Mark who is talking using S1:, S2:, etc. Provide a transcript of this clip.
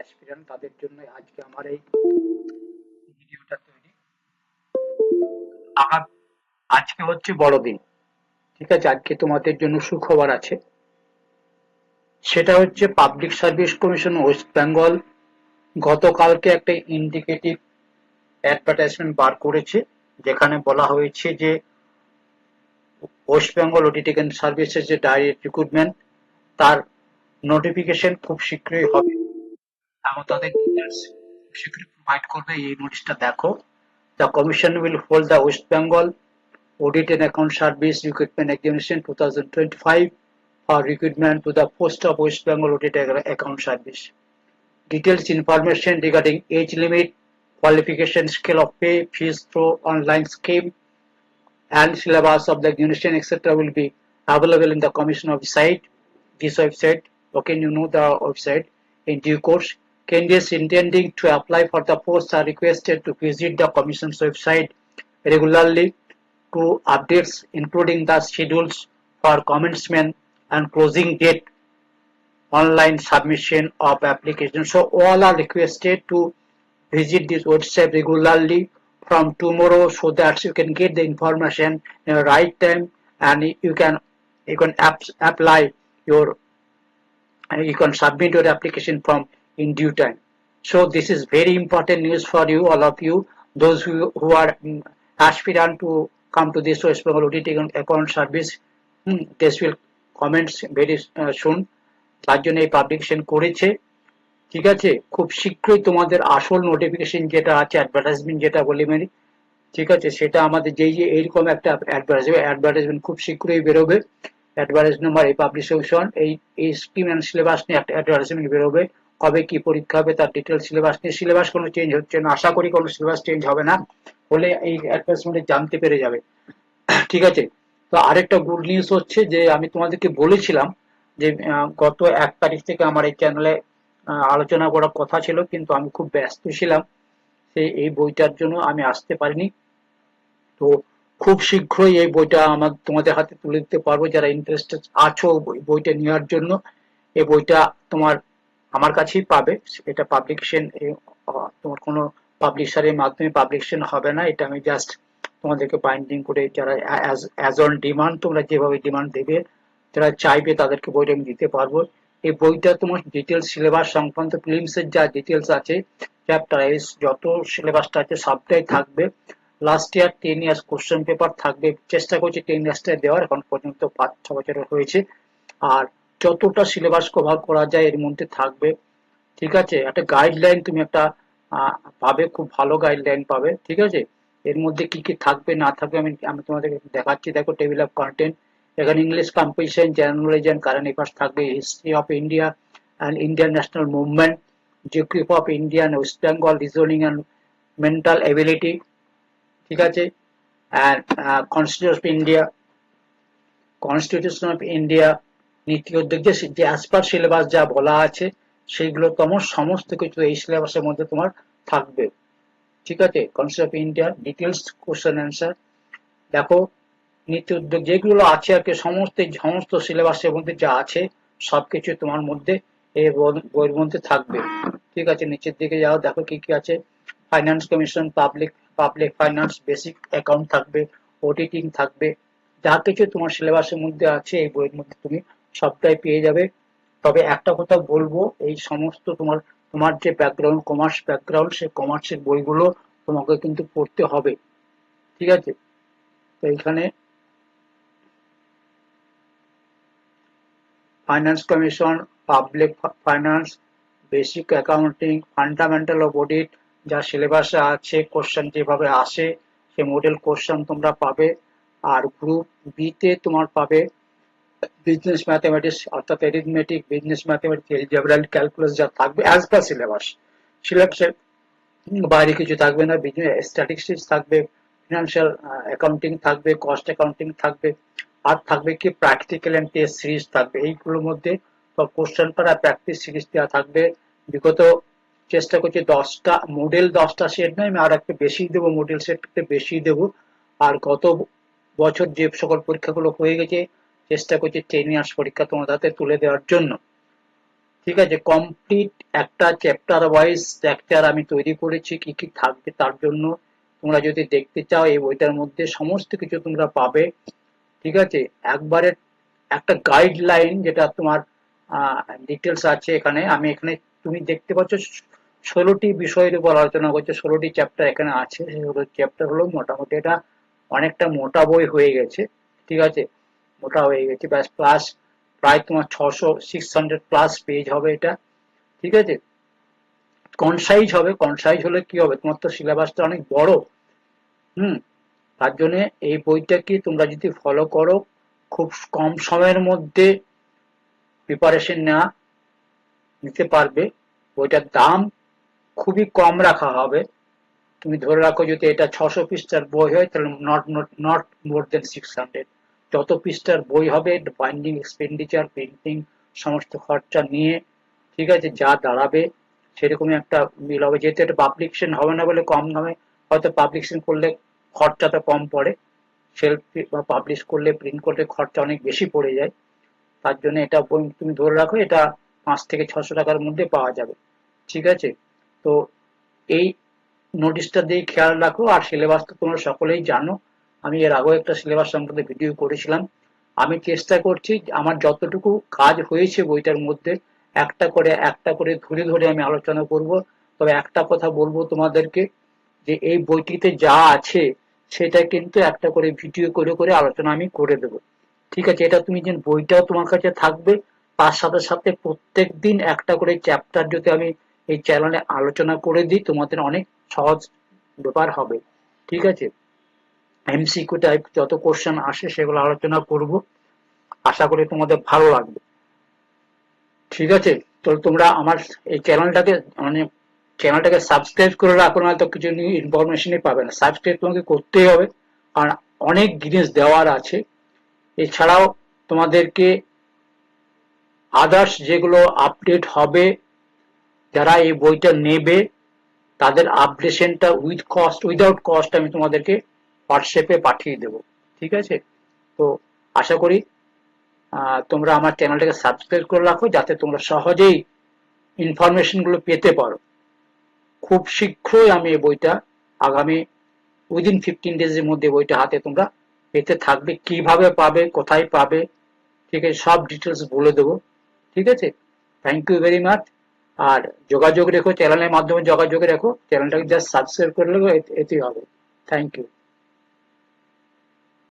S1: Aspirant তাদের জন্য আজকে আমার এই ভিডিওটা তৈরি। আগাম আজকে হচ্ছে বড়দিন, ঠিক আছে? আজকে তোমাদের জন্য সুখবর আছে। সেটা হচ্ছে public service commission West Bengal গতকালকে একটা ইন্ডিকেটিভ অ্যাডভার্টাইজমেন্ট বার করেছে, যেখানে বলা হয়েছে যে ওয়েস্ট বেঙ্গল ওটিটি সার্ভিসের যে ডাইরেক্ট রিক্রুটমেন্ট তার নোটিফিকেশন খুব শীঘ্রই হবে এবং তাদের ডিটেলস শীঘ্রই প্রোভাইড করবে। এই নোটিশটা দেখো। The Commission will hold the West Bengal Audit and Account Service Recruitment Examination 2025 for recruitment to the post of West Bengal Audit and Account Service. Details information regarding age limit, qualification, scale of pay, fees through online scheme, and syllabus of the examination, etc. will be available in the Commission website. This website, okay, you know the website. In due course, candidates intending to apply for the posts are requested to visit the Commission's website regularly to updates, including the schedules for commencement and closing date, online submission of applications. So all are requested to visit this website regularly from tomorrow, so that you can get the information in the right time, and apply your you can submit your application from in due time. So this is very important news for you, all of you, those who are aspirant to come to this West Bengal Auditing Account Service. This will comments very soon. তার জন্য এই publication করেছে, ঠিক আছে? খুব শীঘ্রই তোমাদের আসল নোটিফিকেশন যেটা আছে, অ্যাডভার্টাইজমেন্ট যেটা বলি মানে, ঠিক আছে, সেটা আমাদের যেই যে এইরকম একটা অ্যাডভার্টাইজমেন্ট খুব শীঘ্রই বেরোবে। অ্যাডভার্টাইজমেন্ট বা এই পাবলিকেশন এই স্কিম অ্যান্ড সিলেবাস নিয়ে একটা অ্যাডভার্টাইজমেন্ট বেরোবে। কবে কি পরীক্ষা হবে তার ডিটেল, সিলেবাস নিয়ে, সিলেবাস কোনো চেঞ্জ হচ্ছে না, আশা করি কোনো সিলেবাস চেঞ্জ হবে না, হলে এই অ্যাডভার্টাইজমেন্টে জানতে পেরে যাবে, ঠিক আছে? তো আরেকটা গুড নিউজ হচ্ছে যে আমি তোমাদেরকে বলেছিলাম যে গত 1 তারিখ থেকে আমার এই চ্যানেলে আলোচনা করার কথা ছিল, কিন্তু আমি খুব ব্যস্ত ছিলাম, এই বইটার জন্য আমি আসতে পারিনি। তো খুব শীঘ্রই এই বইটা তোমাদের হাতে তুলে দিতে পারবো। যারা ইন্টারেস্টেড আছো বইটা নেওয়ার জন্য, এই বইটা তোমার আমার কাছেই পাবে। এটা পাবলিকেশন তোমার কোনো পাবলিশারের মাধ্যমে পাবলিকেশন হবে না, এটা আমি জাস্ট তোমাদেরকে বাইন্ডিং করে, যারা অ্যাজ অন ডিমান্ড, তোমরা যেভাবে ডিমান্ড দেবে, যারা চাইবে তাদেরকে বইটা আমি দিতে পারবো। এই বইটা তোমার ডিটেলস সিলেবাস সংক্রান্ত প্রিলিমস এর যা ডিটেলস আছে, চ্যাপ্টার ওয়াইজ যত সিলেবাসটা আছে সবটাই থাকবে। Last year 10 years question paper থাকবে, চেষ্টা করছি 10 ইয়ার্সটা দেওয়ার, এখন পর্যন্ত 5-6 বছরের হয়েছে। আর যতটা সিলেবাস কভার করা যায় এর মধ্যে থাকবে, ঠিক আছে? একটা গাইডলাইন তুমি একটা পাবে, খুব ভালো গাইডলাইন পাবে, ঠিক আছে? এর মধ্যে কি কি থাকবে না থাকবে আমি আমি তোমাদেরকে দেখাচ্ছি। দেখো, টেবিল অফ কন্টেন্ট, এখানে English composition, general knowledge and current affairs থাকবে, history of India and Indian national movement, geography of India and West Bengal, reasoning and mental ability, ঠিক আছে? অ্যান্ড কনস্টিটিউশন অফ ইন্ডিয়া, নীতি উদ্যোগ, যে অ্যাজ পার সিলেবাস যা বলা আছে সেইগুলো তোমার সমস্ত কিছু এই সিলেবাসের মধ্যে তোমার থাকবে, ঠিক আছে? Constitution of India details question answer, দেখো নীতি উদ্যোগ যেগুলো আছে আর কি, সমস্ত সিলেবাসের মধ্যে যা আছে সবকিছু তোমার মধ্যে এই বইয়ের মধ্যে থাকবে, ঠিক আছে? নিচের দিকে যাও, দেখো কি কি আছে। Finance commission, public finance, basic account থাকবে, অডিটিং থাকবে, যা কিছু তোমার সিলেবাসের মধ্যে আছে এই বইয়ের মধ্যে তুমি সবটাই পেয়ে যাবে। তবে একটা কথা বলবো, এই সমস্ত তোমার যে ব্যাকগ্রাউন্ড, কমার্স ব্যাকগ্রাউন্ড, সেই কমার্সের বইগুলো তোমাকে কিন্তু পড়তে হবে, ঠিক আছে? তো এখানে finance commission, public finance, basic accounting, fundamental of audit, যা সিলেবাসে আছে, কোশ্চেন যেভাবে আসে সেই মডেল কোশ্চেন তোমরা পাবে। আর গ্রুপ বি তে তোমার পাবে বিজনেস ম্যাথমেটিক্স, অর্থাৎ arithmetic, business mathematics, algebra, calculus, যা থাকবে অ্যাজ পার সিলেবাসের বাইরে কিছু থাকবে না। বিজনেস স্ট্যাটিস্টিক্স থাকবে, ফিনান্সিয়াল অ্যাকাউন্টিং থাকবে, কস্ট অ্যাকাউন্টিং থাকবে, আর থাকবে কি প্র্যাকটিক্যাল এন্ড টেস্ট সিরিজ থাকবে। এইগুলোর মধ্যে সব কোশ্চেন পারা প্র্যাকটিস সিরিজ দেওয়া থাকবে। বিগত চেষ্টা করছি 10টা মডেল, 10টা সেট নয়, আমি আর একটু বেশি দেবো, মডেল সেট বেশি দেবো। আর গত বছর যে সকল পরীক্ষাগুলো হয়ে গেছে চেষ্টা করছি 10 ইয়ার্স পরীক্ষা তোমার হাতে তুলে দেওয়ার জন্য, ঠিক আছে, কমপ্লিট একটা চ্যাপ্টার ওয়াইজ লেকচার আমি তৈরি করেছি কি কি থাকবে তার জন্য। তোমরা যদি দেখতে চাও এই বইটার মধ্যে সমস্ত কিছু তোমরা পাবে। ঠিক আছে, একবারে একটা গাইডলাইন যেটা তোমার ডিটেলস আছে এখানে। আমি এখানে তুমি দেখতে পাচ্ছ 16টি বিষয়ের উপর আলোচনা করছে, 16টি চ্যাপ্টার এখানে আছে। সেগুলো চ্যাপ্টার হলো মোটামুটি এটা অনেকটা মোটা বই হয়ে গেছে। ঠিক আছে, মোটা হয়ে গেছে ব্যাস, প্লাস প্রায় তোমার 600 প্লাস পেজ হবে এটা। ঠিক আছে, কনসাইজ হবে। কনসাইজ হলে কি হবে, তোমার তো সিলেবাসটা অনেক বড়। হুম, তার জন্য এই বইটা কি তোমরা যদি ফলো করো, খুব কম সময়ের মধ্যে প্রিপারেশন নিতে পারবে। বইটার দাম খুবই কম রাখা হবে। তুমি ধরে রাখো যদি এটা 600 পৃষ্ঠার বই হয় তাহলে নট মোর দেন 600। যত পৃষ্ঠার বই হবে বাইন্ডিং এক্সপেন্ডিচার প্রিন্টিং সমস্ত খরচা নিয়ে, ঠিক আছে, যা দাঁড়াবে সেরকমই একটা মিল হবে। যেহেতু এটা পাবলিকেশন হবে না বলে কম দামে, হয়তো পাবলিকেশন করলে খরচাটা কম পড়ে, সেলফ বা পাবলিশ করলে প্রিন্ট করলে খরচা অনেক বেশি পড়ে যায়। তার জন্য এটা বই তুমি ধরে রাখো এটা 500 থেকে 600 টাকার মধ্যে পাওয়া যাবে। ঠিক আছে, তো এই নোটিশটা দিয়ে খেয়াল রাখো। আর সিলেবাস তো তোমরা সকলেই জানো, আমি এর আগেও একটা সিলেবাস সম্বন্ধে ভিডিও করেছিলাম। আমি চেষ্টা করছি আমার যতটুকু কাজ হয়েছে বইটার মধ্যে একটা করে ধরে ধরে আমি আলোচনা করব। তবে একটা কথা বলবো তোমাদেরকে, যে এই বইটিতে যা আছে সেটা কিন্তু একটা করে ভিডিও করে করে আলোচনা আমি করে দেবো। ঠিক আছে, এটা তুমি যে বইটাও তোমার কাছে থাকবে, তার সাথে সাথে প্রত্যেক দিন একটা করে চ্যাপ্টার যদি আমি এই চ্যানেলে আলোচনা করে দিই তোমাদের অনেক সহজ ব্যাপার হবে। ঠিক আছে, এমসিকিউ টাইপ যত কোশ্চেন আসে সেগুলো আলোচনা করব, আশা করি তোমাদের ভালো লাগবে। ঠিক আছে, তো তোমরা আমার এই চ্যানেলটাকে সাবস্ক্রাইব করে রাখো, না তো কিছু নিউ ইনফরমেশনই পাবে না। সাবস্ক্রাইব তোমাকে করতেই হবে, আর অনেক জিনিস দেওয়ার আছে। এছাড়াও তোমাদেরকে আদার্স যেগুলো আপডেট হবে, যারা এই বইটা নেবে তাদের আপডেশনটা উইদাউট কস্ট আমি তোমাদেরকে হোয়াটসঅ্যাপে পাঠিয়ে দেবো। ঠিক আছে, তো আশা করি তোমরা আমার চ্যানেলটাকে সাবস্ক্রাইব করে রাখো যাতে তোমরা সহজেই ইনফরমেশন গুলো পেতে পারো। খুব শীঘ্রই আমি এই বইটা আগামী উইদিন 15 days এর মধ্যে বইটা হাতে তোমরা পেতে থাকবে। কিভাবে পাবে, কোথায় পাবে, ঠিক আছে, সব ডিটেলস বলে দেবো। ঠিক আছে, থ্যাংক ইউ ভেরি মাচ। আর যোগাযোগ রেখো, চ্যানেলের মাধ্যমে যোগাযোগ রেখো, চ্যানেলটাকে জাস্ট সাবস্ক্রাইব করে নেবো, এতেই হবে। Thank you.